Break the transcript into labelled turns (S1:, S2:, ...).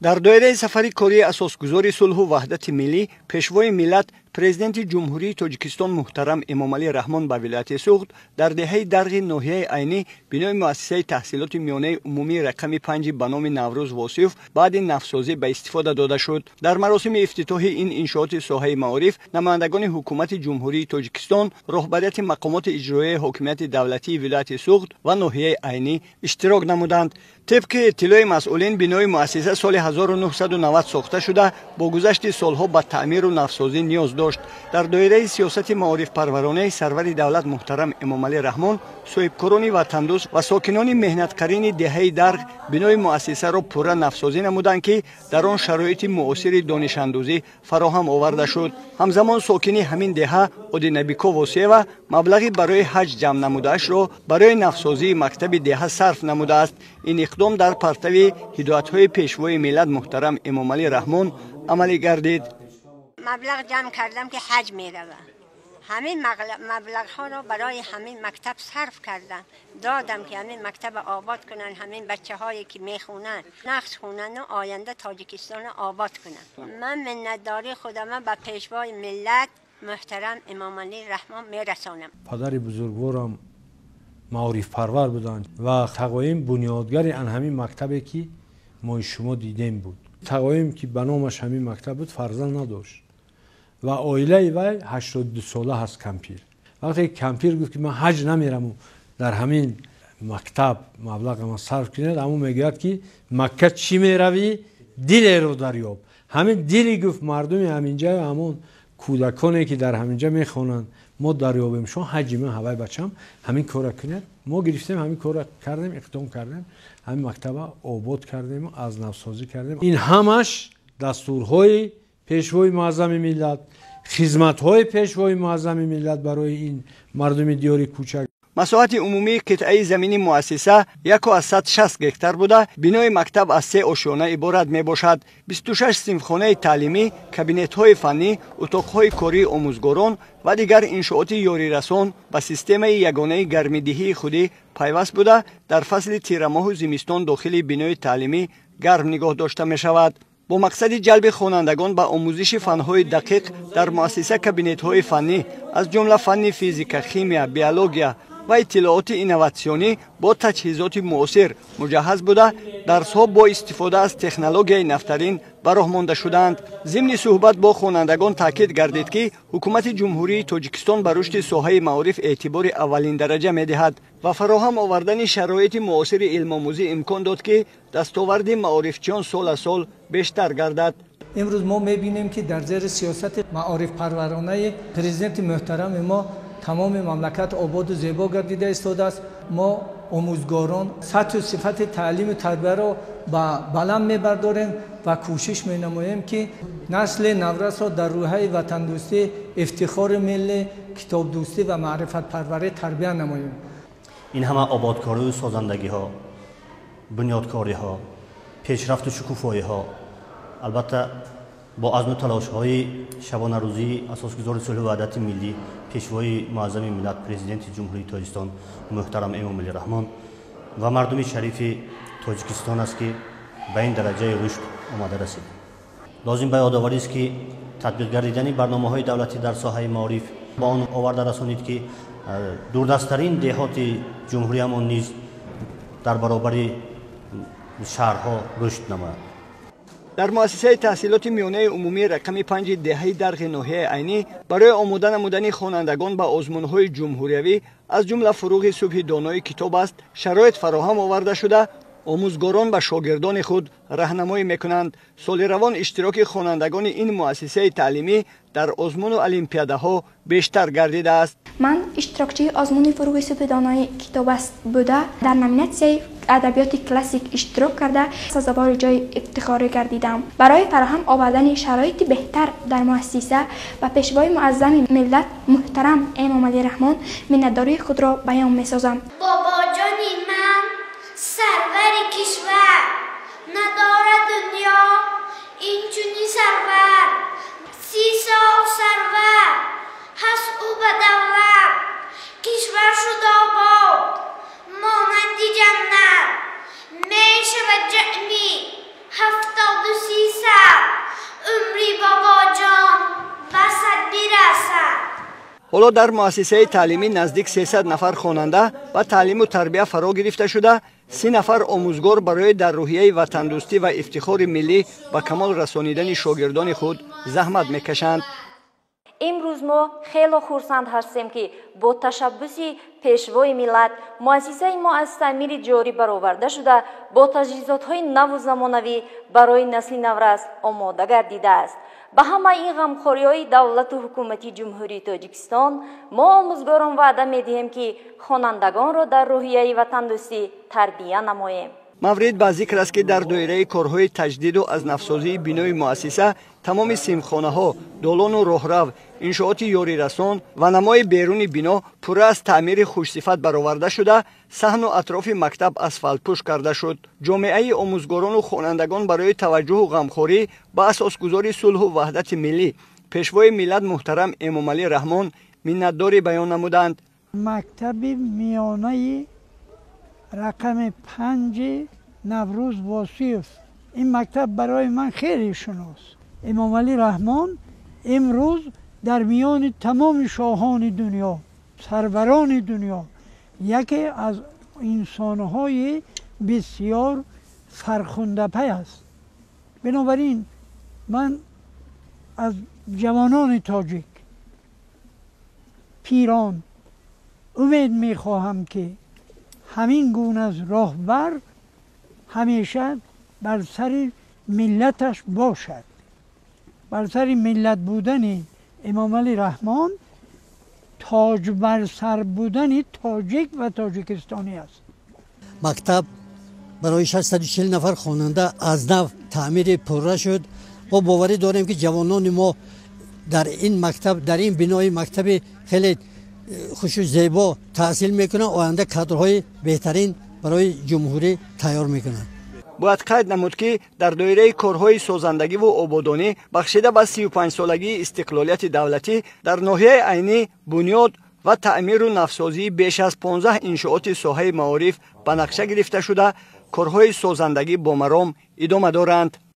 S1: در دایره سفری کاری اساسگذار صلح و وحدت ملی پیشوای ملت پرزیدنت جمهوری تاجیکستان محترم امامعلی رحمان به ولایت سوخت در دهه درغ ناحیه عینی بنای مؤسسه تحصیلات میانه عمومی رقم 5 به نام نوروز واصف بعد نفسازی به استفاده داده شد. در مراسم افتتاح این انشاءات ساحه معارف نمایندگان حکومت جمهوری تاجیکستان، رهبریت مقامات اجرایی حاکمیت دولتی ولایت سوخت و ناحیه عینی اشتراک نمودند. طبق اطلاع مسئولین بنای مؤسسه سال 1990 ساخته شده با گذشت سالها به تعمیر و نوسازی نیاز داشت. در دایره سیاست معارف پرورانه سرور دولت محترم امامعلی رحمان صاحبکاران وطندوست و ساکنان مهنتکارین دهه درغ بنای مؤسسه را پوره نوسازی نمودند که در آن شرایط معاصر دانش اندوزی فراهم آورده شد. همزمان ساکنی همین دهه اودینبیکو واسه و مبلغی برای حج جمع نمودهاش را برای نوسازی مکتب دهه صرف نموده است. این اقدام در پرتو هدایت‌های پیشوای ملت محترم امامعلی رحمان عملی گردید.
S2: مبلغ جمع کردم که حج می‌روم. همین مبلغ ها را برای همین مکتب صرف کردم، دادم که همین مکتب آباد کنن، همین بچه هایی که میخونن نقش خونن و آینده تاجیکستان آباد کنن. من منتداری خودم به پیشوای ملت محترم امامعلی رحمان میرسانم.
S3: پدر بزرگوارم معارف پرور بودند و تقویم بنیادگر ان همین مکتبی که ما شما دیدیم بود. تقویم که به نامش همین مکتب بود فرزند نداشت و عائله وی 82 ساله هست کمپیر. وقتی کمپیر گفت که من حج نمیرم و در همین مکتب مبلغ ما صرف کنید، اما میگوید که مکه چی میروی دل رو دریاب. همین دلی گفت مردم همینجا و همون کودکانی که در همینجا میخوانند ما دریابیم شما حج من هوای بچم همین کار کنید. ما گرفتیم همین کار کردیم، اقدام کردیم، همین مکتب آباد کردیم و از نوسازی کردیم. این همش دستورهای پیشوای معظم ملت، خدمت‌های پیشوای معظم ملت برای این مردم دیار کوچک.
S1: مساحت عمومی قطعه زمینی مؤسسه 160 گکتار بوده. بنای مکتب از 3 آشیانه عبارت می باشد. 26 صنفخانه تعلیمی، کابینت‌های فنی، اتاق‌های کاری آموزگاران و دیگر انشاءات یاری رسان به سیستم یگانه گرم‌دهی خودی پیوست بوده. در فصل تیر ماه و زمستان داخل بنای تعلیمی گرم نگاه داشته می شود. با مقصد جلب خوانندگان به آموزش فن‌های دقیق در مؤسسه کابینت‌های فنی از جمله فن فیزیک، شیمی، بیولوژیا و اطلاعات اینوواسیونی با تجهیزات معاصر مجهز بوده. درس‌ها با استفاده از تکنولوژی نفترین به راه مانده شدند. ضمن صحبت با خوانندگان تاکید گردید که حکومت جمهوری تاجیکستان به رشد ساحه معارف اعتبار اولین درجه می‌دهد و فراهم آوردن شرایط معاصر علم آموزی امکان داد که دستاورد معارفچیان سال از سال بیشتر گردد.
S4: امروز ما می‌بینیم که در زیر سیاست معارف پرورانه پرزیدنت محترم ما تمام مملکت آباد و زیبا گردیده ایستاده است. ما آموزگاران سطح و صفت تعلیم و تربیت را به بلند میبرداریم و کوشش مینماییم که نسل نورس را در روحیه وطن دوستی، افتخار ملی، کتاب دوستی و معرفت پروری تربیت نماییم.
S5: این همه آبادکاری و سازندگی ها، بنیادکاری ها، پیشرفت و شکوفایی ها، البته با عزم و تلاش های شبانه روزی اساسگذار صلح و وحدت ملی پیشوای معظم ملت پرزیدنت جمهوری تاجیکستان محترم امامعلی رحمان و مردم شریف تاجیکستان است که به این درجه رشد آمده رسید. لازم به یادآوری است که تطبیق گردیدن برنامه‌های دولتی در ساحه معارف با آن آورده رسانید که دوردست‌ترین دهات جمهوری همان نیز در برابر شهرها رشد نماید.
S1: در مؤسسه تحصیلات میانه عمومی رقم 5 دهه درغ ناحیه عینی برای آماده نمودن خوانندگان به آزمون‌های جمهوریوی از جمله فروغ صبح دانای کتاب است شرایط فراهم آورده شده. آموزگاران به شاگردان خود راهنمایی میکنند. سال روان اشتراک خوانندگان این مؤسسه تعلیمی در آزمون و المپیادها بیشتر گردیده است.
S6: من اشتراکچی آزمون فروغ صبح دانای کتاب است بوده. در نامیناسیون ادبیات کلاسیک اشتراک کرده سزاوار جای افتخار گردیدم. برای فراهم آوردن شرایط بهتر در مؤسسه و پیشوای معظم ملت محترم امامعلی رحمان منتداری خود را بیان می‌سازم.
S7: بابا جانی من سرور کشور ندارد دنیا این چونی سرور 30 سال سرور هست او به دولت کشور شد آباد مانند جنت می شود جمعی 72
S1: ҳоло дар муассисаи таълимӣ наздик 300 нафар хонанда ва таълиму тарбия фаро гирифта шуда, 30 нафар омӯзгор барои дар рӯҳияи ватандӯстӣ ва ифтихори миллӣ ба камол расонидани шогирдони худ заҳмат мекашанд.
S8: امروز ما خیلی خرسند هستیم که با تشبث پیشوای ملت مؤسسه ما از تعمیر جاری برآورده شده با تجهیزات‌های نو و زمانوی برای نسل نورس آماده گردیده است. به همه این غمخوری‌های دولت و حکومت جمهوری تاجیکستان ما آموزگاران وعده می‌دهیم که خوانندگان را در روحیه وطن‌دوستی تربیت نماییم.
S1: маврид ба зикр аст ки дар доираи корҳои таҷдиду азнавсозии бинои муассиса тамоми симхонаҳо, долону роҳрав, иншооти ёрирасон ва намои беруни бино пурра аз таъмири хушсифат бароварда шуда, саҳну атрофи мактаб асфалтпӯш карда шуд. ҷомеаи омӯзгорону хонандагон барои таваҷҷӯҳу ғамхорӣ ба асосгузори сулҳу ваҳдати миллӣ пешвои миллат муҳтарам Эмомалӣ Раҳмон миннатдорӣ баён намуданд.
S9: мактаби миёнаи рақами 5 наврӯз восиев. ин мактаб барои ман хеле шунос. эмомалӣ раҳмон имрӯз дар миёни тамоми шоҳони дунё, сарварони дунё, яке аз инсонҳои бисёр фархундапай аст. бинобар ин ман аз ҷавонони тоҷик, пирон умед мехоҳам ки ҳамин гуна роҳбар ҳамеша бар сари миллаташ бошад. бар сари миллат будани эмомалӣ раҳмон тоҷ бар сар будани тоҷик ва тоҷикистонӣ аст.
S10: мактаб барои 640 нафар хонанда аз нав таъмири пурра шуд. мо боварӣ дорем ки ҷавонони мо дар ин мактаб, дар ин бинои мактаби хеле хушу зебо таҳсил мекунанд, оянда кадрҳои беҳтарин барои ҷумҳурӣ тайёр мекунанд.
S1: бояд қайд намуд ки дар доираи корҳои созандагиву ободонӣ бахшида ба 35-солагии истиқлолияти давлатӣ дар ноҳияи айнӣ бунёд ва таъмиру навсозии беш аз 15 иншооти соҳаи маориф ба нақша гирифта шуда, корҳои созандагӣ бо маром идома доранд.